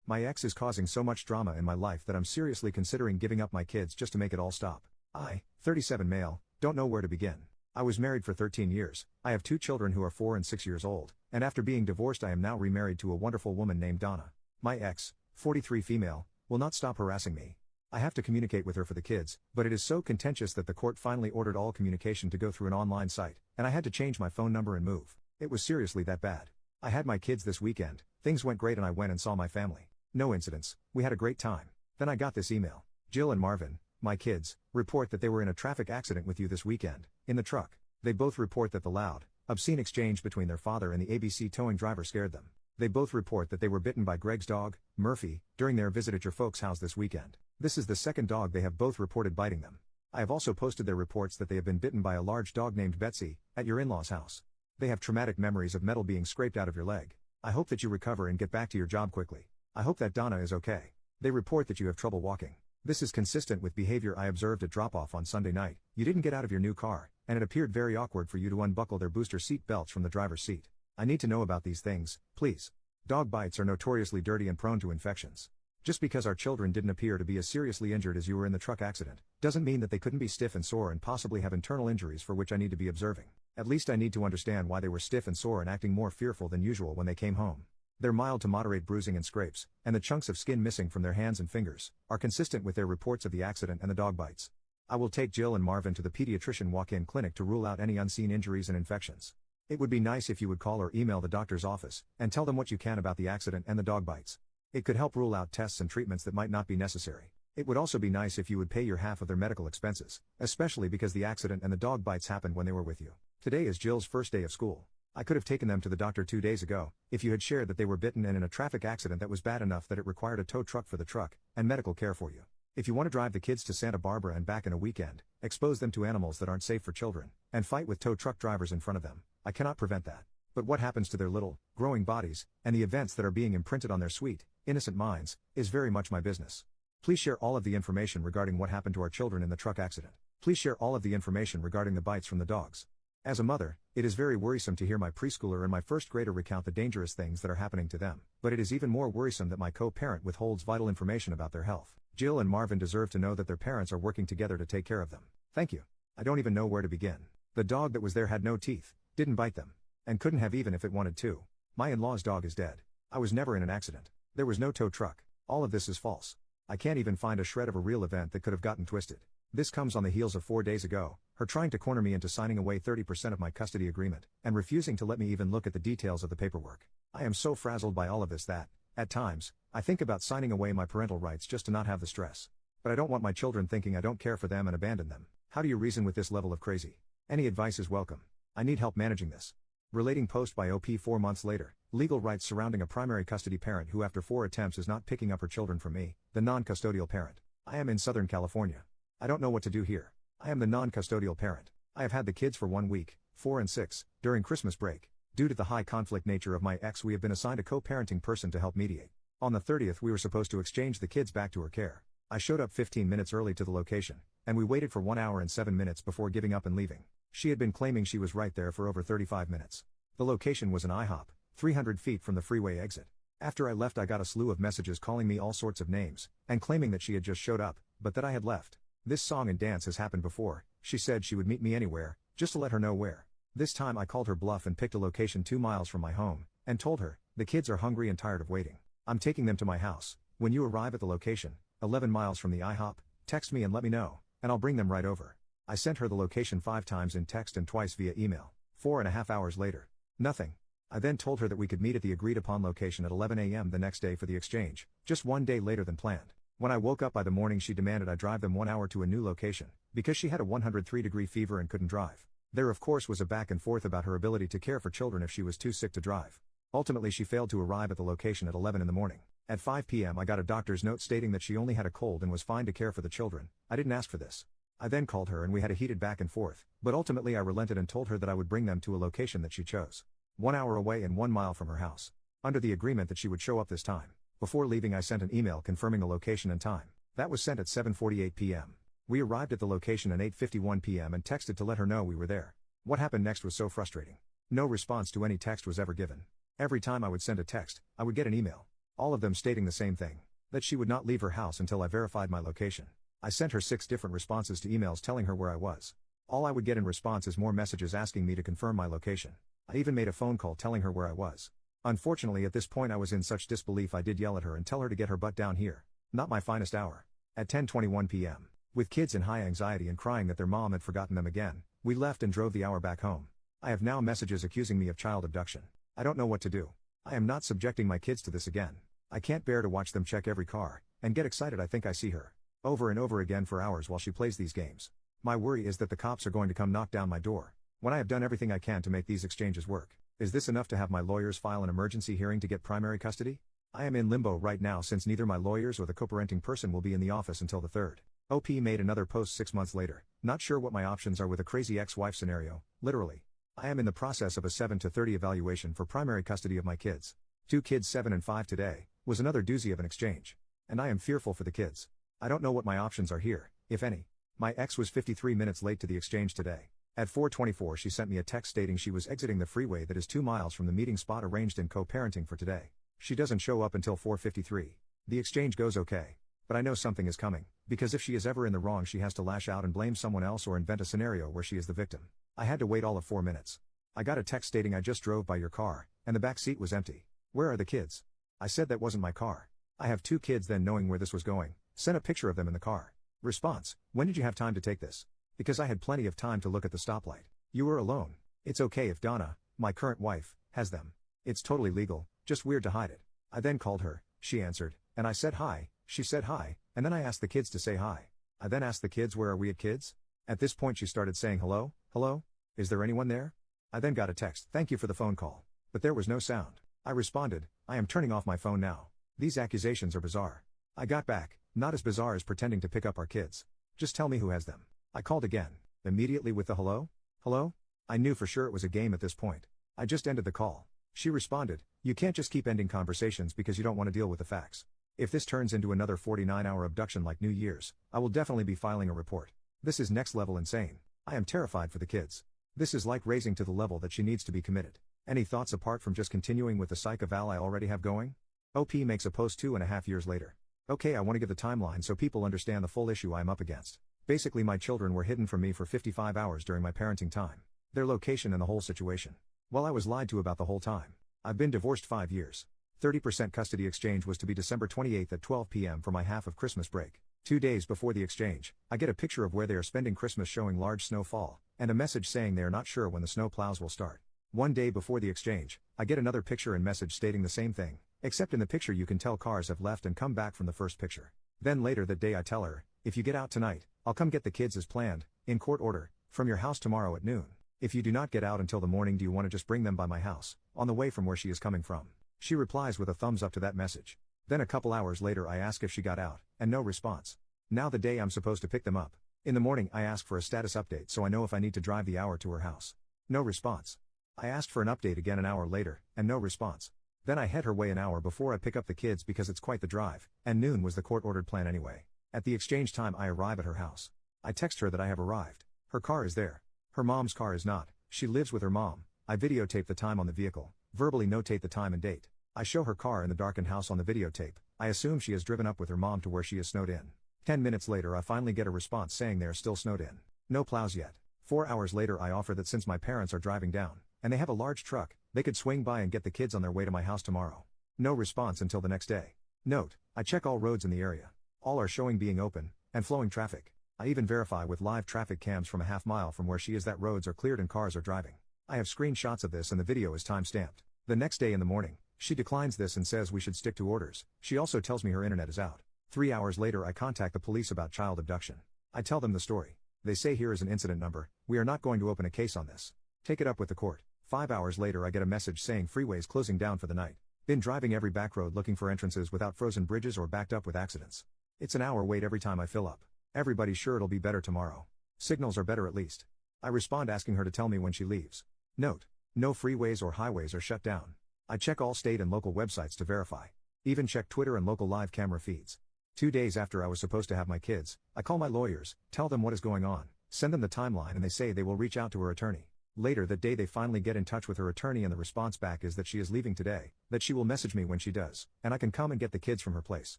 My ex is causing so much drama in my life that I'm seriously considering giving up my kids just to make it all stop. I, 37 male, don't know where to begin. I was married for 13 years, I have 2 children who are 4 and 6 years old, and after being divorced I am now remarried to a wonderful woman named Donna. My ex, 43 female, will not stop harassing me. I have to communicate with her for the kids, but it is so contentious that the court finally ordered all communication to go through an online site, and I had to change my phone number and move. It was seriously that bad. I had my kids this weekend, things went great and I went and saw my family. No incidents, we had a great time. Then I got this email. Jill and Marvin, my kids, report that they were in a traffic accident with you this weekend, in the truck. They both report that the loud, obscene exchange between their father and the ABC towing driver scared them. They both report that they were bitten by Greg's dog, Murphy, during their visit at your folks' house this weekend. This is the second dog they have both reported biting them. I have also posted their reports that they have been bitten by a large dog named Betsy, at your in-laws' house. They have traumatic memories of metal being scraped out of your leg. I hope that you recover and get back to your job quickly. I hope that Donna is okay. They report that you have trouble walking. This is consistent with behavior I observed at drop-off on Sunday night. You didn't get out of your new car, and it appeared very awkward for you to unbuckle their booster seat belts from the driver's seat. I need to know about these things, please. Dog bites are notoriously dirty and prone to infections. Just because our children didn't appear to be as seriously injured as you were in the truck accident, doesn't mean that they couldn't be stiff and sore and possibly have internal injuries for which I need to be observing. At least I need to understand why they were stiff and sore and acting more fearful than usual when they came home. Their mild to moderate bruising and scrapes, and the chunks of skin missing from their hands and fingers, are consistent with their reports of the accident and the dog bites. I will take Jill and Marvin to the pediatrician walk-in clinic to rule out any unseen injuries and infections. It would be nice if you would call or email the doctor's office, and tell them what you can about the accident and the dog bites. It could help rule out tests and treatments that might not be necessary. It would also be nice if you would pay your half of their medical expenses, especially because the accident and the dog bites happened when they were with you. Today is Jill's first day of school. I could have taken them to the doctor 2 days ago, if you had shared that they were bitten and in a traffic accident that was bad enough that it required a tow truck for the truck, and medical care for you. If you want to drive the kids to Santa Barbara and back in a weekend, expose them to animals that aren't safe for children, and fight with tow truck drivers in front of them, I cannot prevent that. But what happens to their little, growing bodies, and the events that are being imprinted on their sweet, innocent minds, is very much my business. Please share all of the information regarding what happened to our children in the truck accident. Please share all of the information regarding the bites from the dogs. As a mother, it is very worrisome to hear my preschooler and my first grader recount the dangerous things that are happening to them, but it is even more worrisome that my co-parent withholds vital information about their health. Jill and Marvin deserve to know that their parents are working together to take care of them. Thank you. I don't even know where to begin. The dog that was there had no teeth, didn't bite them, and couldn't have even if it wanted to. My in-law's dog is dead. I was never in an accident. There was no tow truck. All of this is false. I can't even find a shred of a real event that could have gotten twisted. This comes on the heels of 4 days ago, her trying to corner me into signing away 30% of my custody agreement, and refusing to let me even look at the details of the paperwork. I am so frazzled by all of this that, at times, I think about signing away my parental rights just to not have the stress. But I don't want my children thinking I don't care for them and abandon them. How do you reason with this level of crazy? Any advice is welcome. I need help managing this. Relating post by OP 4 months later, legal rights surrounding a primary custody parent who after 4 attempts is not picking up her children from me, the non-custodial parent. I am in Southern California. I don't know what to do here. I am the non-custodial parent. I have had the kids for 1 week, 4 and 6, during Christmas break. Due to the high conflict nature of my ex, we have been assigned a co-parenting person to help mediate. On the 30th we were supposed to exchange the kids back to her care. I showed up 15 minutes early to the location, and we waited for 1 hour and 7 minutes before giving up and leaving. She had been claiming she was right there for over 35 minutes. The location was an IHOP, 300 feet from the freeway exit. After I left I got a slew of messages calling me all sorts of names, and claiming that she had just showed up, but that I had left. This song and dance has happened before. She said she would meet me anywhere, just to let her know where. This time I called her bluff and picked a location 2 miles from my home, and told her, the kids are hungry and tired of waiting. I'm taking them to my house. When you arrive at the location, 11 miles from the IHOP, text me and let me know, and I'll bring them right over. I sent her the location 5 times in text and twice via email. 4.5 hours later. Nothing. I then told her that we could meet at the agreed upon location at 11 a.m. the next day for the exchange, just 1 day later than planned. When I woke up by the morning she demanded I drive them 1 hour to a new location, because she had a 103-degree fever and couldn't drive. There of course was a back and forth about her ability to care for children if she was too sick to drive. Ultimately she failed to arrive at the location at 11 in the morning. At 5 p.m. I got a doctor's note stating that she only had a cold and was fine to care for the children. I didn't ask for this. I then called her and we had a heated back and forth, but ultimately I relented and told her that I would bring them to a location that she chose. 1 hour away and 1 mile from her house. Under the agreement that she would show up this time. Before leaving I sent an email confirming the location and time. That was sent at 7:48 p.m. We arrived at the location at 8:51 p.m. and texted to let her know we were there. What happened next was so frustrating. No response to any text was ever given. Every time I would send a text, I would get an email. All of them stating the same thing. That she would not leave her house until I verified my location. I sent her 6 different responses to emails telling her where I was. All I would get in response is more messages asking me to confirm my location. I even made a phone call telling her where I was. Unfortunately, at this point I was in such disbelief I did yell at her and tell her to get her butt down here. Not my finest hour. At 10:21 p.m., with kids in high anxiety and crying that their mom had forgotten them again, we left and drove the hour back home. I have now messages accusing me of child abduction. I don't know what to do. I am not subjecting my kids to this again. I can't bear to watch them check every car, and get excited I think I see her. Over and over again for hours while she plays these games. My worry is that the cops are going to come knock down my door. When I have done everything I can to make these exchanges work, is this enough to have my lawyers file an emergency hearing to get primary custody? I am in limbo right now since neither my lawyers or the co-parenting person will be in the office until the 3rd. OP made another post 6 months later. Not sure what my options are with a crazy ex-wife scenario, literally. I am in the process of a 7 to 30 evaluation for primary custody of my kids. 2 kids 7 and 5 today, was another doozy of an exchange. And I am fearful for the kids. I don't know what my options are here, if any. My ex was 53 minutes late to the exchange today. At 4:24 she sent me a text stating she was exiting the freeway that is 2 miles from the meeting spot arranged in co-parenting for today. She doesn't show up until 4:53. The exchange goes okay. But I know something is coming, because if she is ever in the wrong she has to lash out and blame someone else or invent a scenario where she is the victim. I had to wait all of 4 minutes. I got a text stating I just drove by your car, and the back seat was empty. Where are the kids? I said that wasn't my car. I have 2 kids. Then knowing where this was going, sent a picture of them in the car. Response: when did you have time to take this? Because I had plenty of time to look at the stoplight. You were alone. It's okay if Donna, my current wife, has them. It's totally legal, just weird to hide it. I then called her, she answered, and I said hi, she said hi, and then I asked the kids to say hi. I then asked the kids where are we at kids? At this point she started saying hello, hello? Is there anyone there? I then got a text, thank you for the phone call. But there was no sound. I responded, I am turning off my phone now. These accusations are bizarre. I got back, not as bizarre as pretending to pick up our kids. Just tell me who has them. I called again, immediately with the hello? Hello? I knew for sure it was a game at this point. I just ended the call. She responded, you can't just keep ending conversations because you don't want to deal with the facts. If this turns into another 49-hour abduction like New Year's, I will definitely be filing a report. This is next level insane. I am terrified for the kids. This is like raising to the level that she needs to be committed. Any thoughts apart from just continuing with the psych eval I already have going? OP makes a post 2.5 years later. Okay, I want to give the timeline so people understand the full issue I am up against. Basically my children were hidden from me for 55 hours during my parenting time. Their location and the whole situation. Well, I was lied to about the whole time. I've been divorced 5 years. 30% custody exchange was to be December 28th at 12 p.m. for my half of Christmas break. 2 days before the exchange, I get a picture of where they are spending Christmas showing large snowfall, and a message saying they are not sure when the snow plows will start. 1 day before the exchange, I get another picture and message stating the same thing, except in the picture you can tell cars have left and come back from the first picture. Then later that day I tell her, if you get out tonight, I'll come get the kids as planned, in court order, from your house tomorrow at noon. If you do not get out until the morning, do you want to just bring them by my house, on the way from where she is coming from? She replies with a thumbs up to that message. Then a couple hours later I ask if she got out, and no response. Now the day I'm supposed to pick them up. In the morning I ask for a status update so I know if I need to drive the hour to her house. No response. I asked for an update again an hour later, and no response. Then I head her way an hour before I pick up the kids because it's quite the drive, and noon was the court-ordered plan anyway. At the exchange time I arrive at her house. I text her that I have arrived. Her car is there. Her mom's car is not. She lives with her mom. I videotape the time on the vehicle, verbally notate the time and date. I show her car in the darkened house on the videotape. I assume she has driven up with her mom to where she is snowed in. 10 minutes later I finally get a response saying they are still snowed in. No plows yet. 4 hours later I offer that since my parents are driving down, and they have a large truck, they could swing by and get the kids on their way to my house tomorrow. No response until the next day. Note, I check all roads in the area. All are showing being open, and flowing traffic. I even verify with live traffic cams from a half mile from where she is that roads are cleared and cars are driving. I have screenshots of this and the video is time-stamped. The next day in the morning, she declines this and says we should stick to orders. She also tells me her internet is out. 3 hours later I contact the police about child abduction. I tell them the story. They say here is an incident number, we are not going to open a case on this. Take it up with the court. 5 hours later I get a message saying freeways closing down for the night. Been driving every back road looking for entrances without frozen bridges or backed up with accidents. It's an hour wait every time I fill up. Everybody's sure it'll be better tomorrow. Signals are better at least. I respond asking her to tell me when she leaves. Note, no freeways or highways are shut down. I check all state and local websites to verify. Even check Twitter and local live camera feeds. 2 days after I was supposed to have my kids, I call my lawyers, tell them what is going on, send them the timeline and they say they will reach out to her attorney. Later that day they finally get in touch with her attorney and the response back is that she is leaving today, that she will message me when she does, and I can come and get the kids from her place.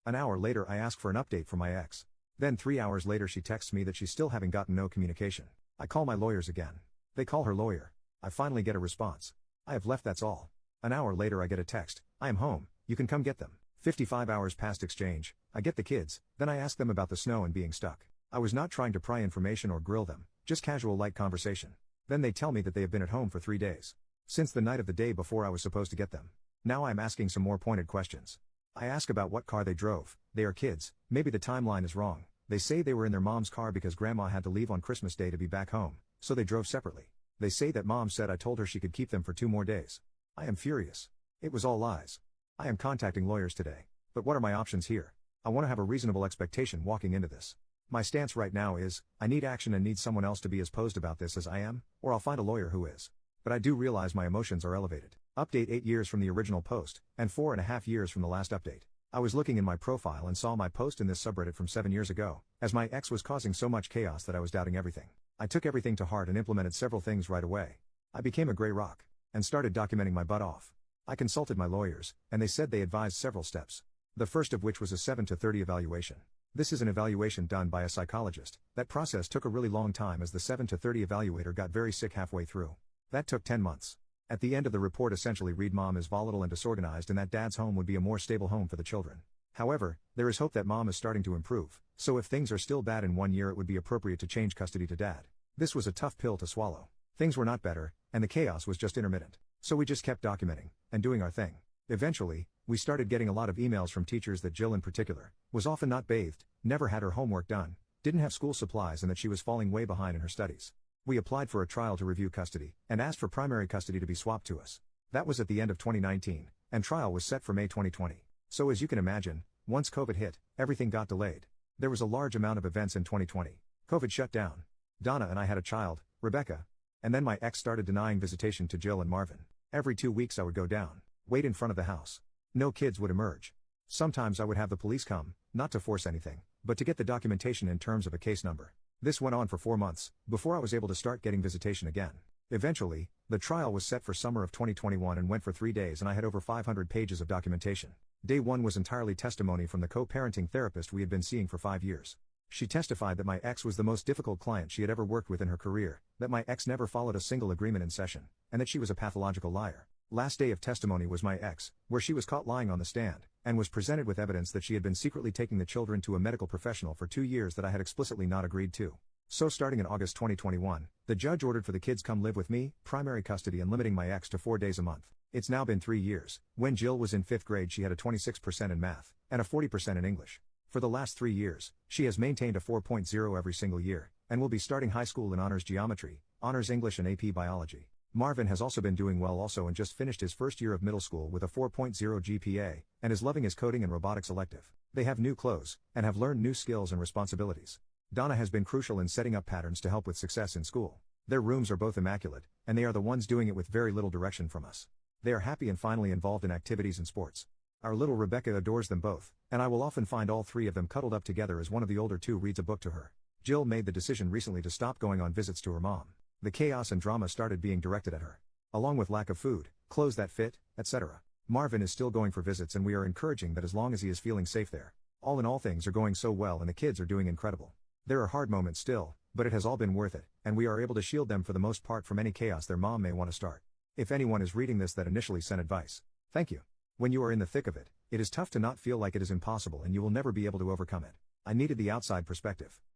An hour later I ask for an update from my ex. Then 3 hours later she texts me that she's still having gotten no communication. I call my lawyers again. They call her lawyer. I finally get a response. I have left, that's all. An hour later I get a text, I am home, you can come get them. 55 hours past exchange, I get the kids, then I ask them about the snow and being stuck. I was not trying to pry information or grill them, just casual light conversation. Then they tell me that they have been at home for 3 days. Since the night of the day before I was supposed to get them. Now I'm asking some more pointed questions. I ask about what car they drove, they are kids, maybe the timeline is wrong. They say they were in their mom's car because grandma had to leave on Christmas Day to be back home, so they drove separately. They say that mom said I told her she could keep them for 2 more days. I am furious. It was all lies. I am contacting lawyers today. But what are my options here? I want to have a reasonable expectation walking into this. My stance right now is, I need action and need someone else to be as posed about this as I am, or I'll find a lawyer who is. But I do realize my emotions are elevated. Update 8 years from the original post, and 4.5 years from the last update. I was looking in my profile and saw my post in this subreddit from 7 years ago, as my ex was causing so much chaos that I was doubting everything. I took everything to heart and implemented several things right away. I became a gray rock, and started documenting my butt off. I consulted my lawyers, and they said they advised several steps. The first of which was a 7 to 30 evaluation. This is an evaluation done by a psychologist. That process took a really long time as the 7 to 30 evaluator got very sick halfway through. That took 10 months. At the end of the report essentially read mom is volatile and disorganized and that dad's home would be a more stable home for the children. However, there is hope that mom is starting to improve, so if things are still bad in 1 year it would be appropriate to change custody to dad. This was a tough pill to swallow. Things were not better, and the chaos was just intermittent. So we just kept documenting, and doing our thing. Eventually, we started getting a lot of emails from teachers that Jill in particular, was often not bathed, never had her homework done, didn't have school supplies and that she was falling way behind in her studies. We applied for a trial to review custody, and asked for primary custody to be swapped to us. That was at the end of 2019, and trial was set for May 2020. So as you can imagine, once COVID hit, everything got delayed. There was a large amount of events in 2020. COVID shut down. Donna and I had a child, Rebecca. And then my ex started denying visitation to Jill and Marvin. Every 2 weeks I would go down, wait in front of the house. No kids would emerge. Sometimes I would have the police come, not to force anything, but to get the documentation in terms of a case number. This went on for 4 months, before I was able to start getting visitation again. Eventually, the trial was set for summer of 2021 and went for 3 days and I had over 500 pages of documentation. Day 1 was entirely testimony from the co-parenting therapist we had been seeing for 5 years. She testified that my ex was the most difficult client she had ever worked with in her career, that my ex never followed a single agreement in session, and that she was a pathological liar. Last day of testimony was my ex, where she was caught lying on the stand, and was presented with evidence that she had been secretly taking the children to a medical professional for 2 years that I had explicitly not agreed to. So starting in August 2021, the judge ordered for the kids come live with me, primary custody and limiting my ex to 4 days a month. It's now been 3 years. When Jill was in 5th grade she had a 26% in math, and a 40% in English. For the last 3 years, she has maintained a 4.0 every single year, and will be starting high school in honors geometry, honors English and AP biology. Marvin has also been doing well also and just finished his first year of middle school with a 4.0 GPA, and is loving his coding and robotics elective. They have new clothes, and have learned new skills and responsibilities. Donna has been crucial in setting up patterns to help with success in school. Their rooms are both immaculate, and they are the ones doing it with very little direction from us. They are happy and finally involved in activities and sports. Our little Rebecca adores them both, and I will often find all 3 of them cuddled up together as one of the older 2 reads a book to her. Jill made the decision recently to stop going on visits to her mom. The chaos and drama started being directed at her. Along with lack of food, clothes that fit, etc. Marvin is still going for visits and we are encouraging that as long as he is feeling safe there. All in all things are going so well and the kids are doing incredible. There are hard moments still, but it has all been worth it, and we are able to shield them for the most part from any chaos their mom may want to start. If anyone is reading this that initially sent advice, thank you. When you are in the thick of it, it is tough to not feel like it is impossible and you will never be able to overcome it. I needed the outside perspective.